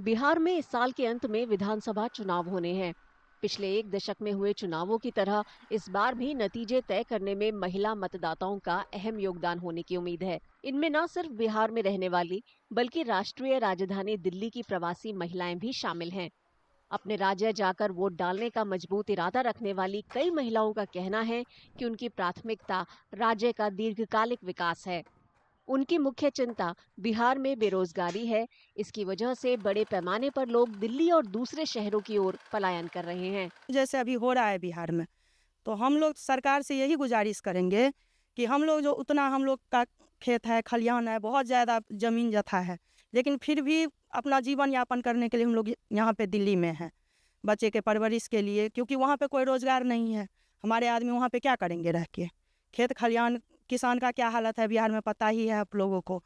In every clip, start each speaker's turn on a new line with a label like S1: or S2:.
S1: बिहार में इस साल के अंत में विधानसभा चुनाव होने हैं। पिछले एक दशक में हुए चुनावों की तरह इस बार भी नतीजे तय करने में महिला मतदाताओं का अहम योगदान होने की उम्मीद है। इनमें न सिर्फ बिहार में रहने वाली बल्कि राष्ट्रीय राजधानी दिल्ली की प्रवासी महिलाएं भी शामिल हैं। अपने राज्य जाकर वोट डालने का मजबूत इरादा रखने वाली कई महिलाओं का कहना है कि उनकी प्राथमिकता राज्य का दीर्घकालिक विकास है। उनकी मुख्य चिंता बिहार में बेरोजगारी है। इसकी वजह से बड़े पैमाने पर लोग दिल्ली और दूसरे शहरों की ओर पलायन कर रहे हैं।
S2: जैसे अभी हो रहा है बिहार में, तो हम लोग सरकार से यही गुजारिश करेंगे कि हम लोग जो उतना हम लोग का खेत है, खलिहान है, बहुत ज़्यादा ज़मीन जथा है, लेकिन फिर भी अपना जीवन यापन करने के लिए हम लोग यहाँ पे दिल्ली में हैं, बच्चे के परवरिश के लिए, क्योंकि वहाँ पे कोई रोज़गार नहीं है। हमारे आदमी वहाँ पे क्या करेंगे रह के? खेत खलिहान, किसान का क्या हालत है बिहार में पता ही है आप लोगों को।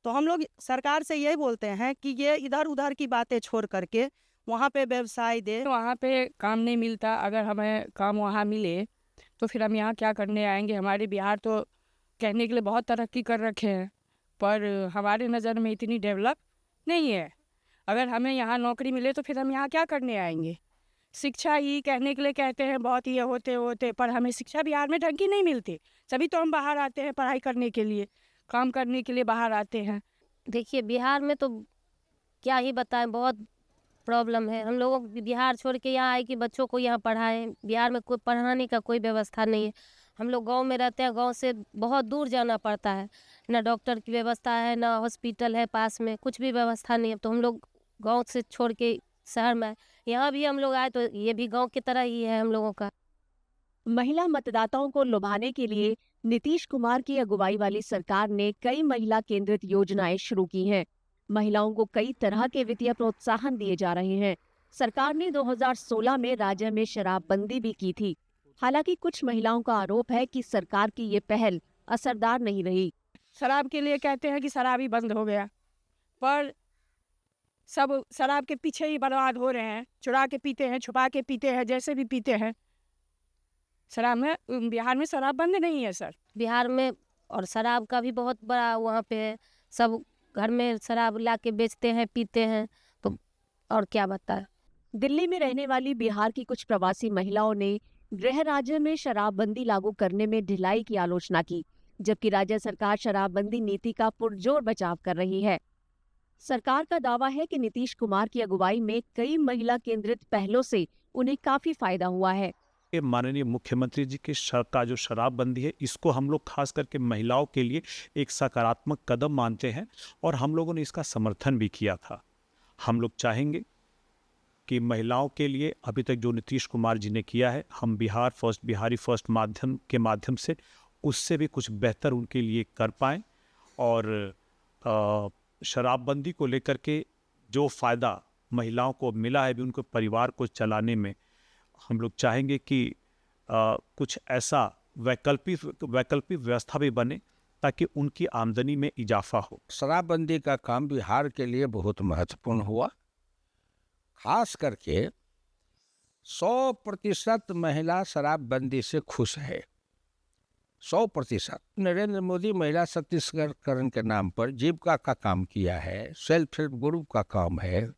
S2: तो हम लोग सरकार से यही बोलते हैं कि ये इधर उधर की बातें छोड़ करके वहाँ पे व्यवसाय दे।
S3: वहाँ पे काम नहीं मिलता, अगर हमें काम वहाँ मिले तो फिर हम यहाँ क्या करने आएंगे। हमारे बिहार तो कहने के लिए बहुत तरक्की कर रखे हैं, पर हमारे नज़र में इतनी डेवलप नहीं है। अगर हमें यहाँ नौकरी मिले तो फिर हम यहाँ क्या करने आएंगे। शिक्षा ही कहने के लिए कहते हैं बहुत ये होते, पर हमें शिक्षा बिहार में ढंग की नहीं मिलती। सभी तो हम बाहर आते हैं पढ़ाई करने के लिए, काम करने के लिए बाहर आते हैं।
S4: देखिए बिहार में तो क्या ही बताएं, बहुत प्रॉब्लम है। हम लोगों को बिहार छोड़ के यहाँ आए कि बच्चों को यहाँ पढ़ाएं। बिहार में कोई पढ़ाने का कोई व्यवस्था नहीं है। हम लोग गांव में रहते हैं, गांव से बहुत दूर जाना पड़ता है, ना डॉक्टर की व्यवस्था है, ना हॉस्पिटल है पास में, कुछ भी व्यवस्था नहीं है। तो हम लोग गांव से छोड़ के शहर में, यहाँ भी हम लोग आए तो ये भी गांव की तरह ही है हम लोगों का।
S1: महिला मतदाताओं को लुभाने के लिए नीतीश कुमार की अगुवाई वाली सरकार ने कई महिला केंद्रित योजनाएं शुरू की हैं। महिलाओं को कई तरह के वित्तीय प्रोत्साहन दिए जा रहे हैं। सरकार ने 2016 में राज्य में शराबबंदी भी की थी। हालांकि कुछ महिलाओं का आरोप है कि सरकार की ये पहल असरदार नहीं रही।
S3: शराब के लिए कहते हैं कि शराब ही बंद हो गया, पर सब शराब के पीछे ही बर्बाद हो रहे हैं। चुरा के पीते हैं, छुपा के पीते हैं, जैसे भी पीते हैं। शराब में बिहार में शराब बंद नहीं है सर।
S4: बिहार में और शराब का भी बहुत बड़ा वहाँ पे है। सब घर में शराब ला के बेचते हैं, पीते हैं, तो और क्या बताएं।
S1: दिल्ली में रहने वाली बिहार की कुछ प्रवासी महिलाओं ने गृह राज्य में शराबबंदी लागू करने में ढिलाई की आलोचना की, जबकि राज्य सरकार शराबबंदी नीति का पुरजोर बचाव कर रही है। सरकार का दावा है कि नीतीश कुमार की अगुवाई में कई महिला केंद्रित पहलों से उन्हें काफी फायदा हुआ है।
S5: माननीय मुख्यमंत्री जी की का जो शराबबंदी है, इसको हम लोग खास करके महिलाओं के लिए एक सकारात्मक कदम मानते हैं और हम लोगों ने इसका समर्थन भी किया था। हम लोग चाहेंगे कि महिलाओं के लिए अभी तक जो नीतीश कुमार जी ने किया है, हम बिहारी फर्स्ट माध्यम से उससे भी कुछ बेहतर उनके लिए कर पाएँ। और शराबबंदी को लेकर के जो फ़ायदा महिलाओं को मिला है भी उनके परिवार को चलाने में, हम लोग चाहेंगे कि कुछ ऐसा वैकल्पिक व्यवस्था भी बने ताकि उनकी आमदनी में इजाफा हो।
S6: शराबबंदी का काम बिहार के लिए बहुत महत्वपूर्ण हुआ। खास करके 100% महिला शराबबंदी से खुश है। 100%। नरेंद्र मोदी महिला सशक्तिकरण के नाम पर जीविका का काम किया है, सेल्फ हेल्प ग्रुप का काम है,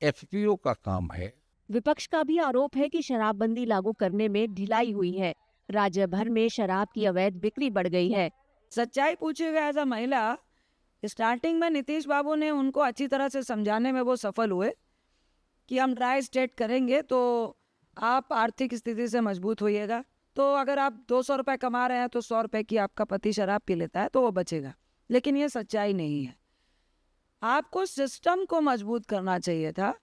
S6: FPO का काम है।
S1: विपक्ष का भी आरोप है कि शराबबंदी लागू करने में ढिलाई हुई है। राज्य भर में शराब की अवैध बिक्री बढ़ गई है।
S7: सच्चाई पूछिएगा एज अ महिला, स्टार्टिंग में नीतीश बाबू ने उनको अच्छी तरह से समझाने में वो सफल हुए कि हम ड्राई स्टेट करेंगे तो आप आर्थिक स्थिति से मजबूत होइएगा। तो अगर आप 200 रुपये कमा रहे हैं तो 100 रुपये की आपका पति शराब पी लेता है तो वो बचेगा। लेकिन ये सच्चाई नहीं है। आपको सिस्टम को मजबूत करना चाहिए था।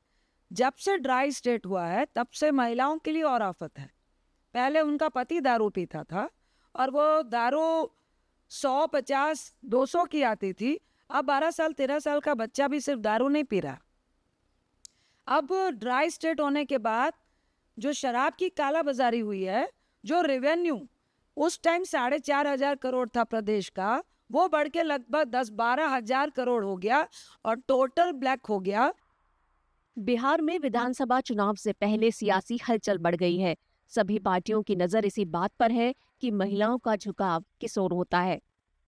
S7: जब से ड्राई स्टेट हुआ है तब से महिलाओं के लिए और आफत है। पहले उनका पति दारू पीता था और वो दारू 100, 50, 200 की आती थी। अब 12 साल 13 साल का बच्चा भी सिर्फ दारू नहीं पी रहा। अब ड्राई स्टेट होने के बाद जो शराब की काला बाजारी हुई है, जो रेवेन्यू उस टाइम 4,500 करोड़ था प्रदेश का, वो बढ़ के लगभग 10-12 हजार करोड़ हो गया और टोटल ब्लैक हो गया।
S1: बिहार में विधानसभा चुनाव से पहले सियासी हलचल बढ़ गई है। सभी पार्टियों की नजर इसी बात पर है कि महिलाओं का झुकाव किस ओर होता है।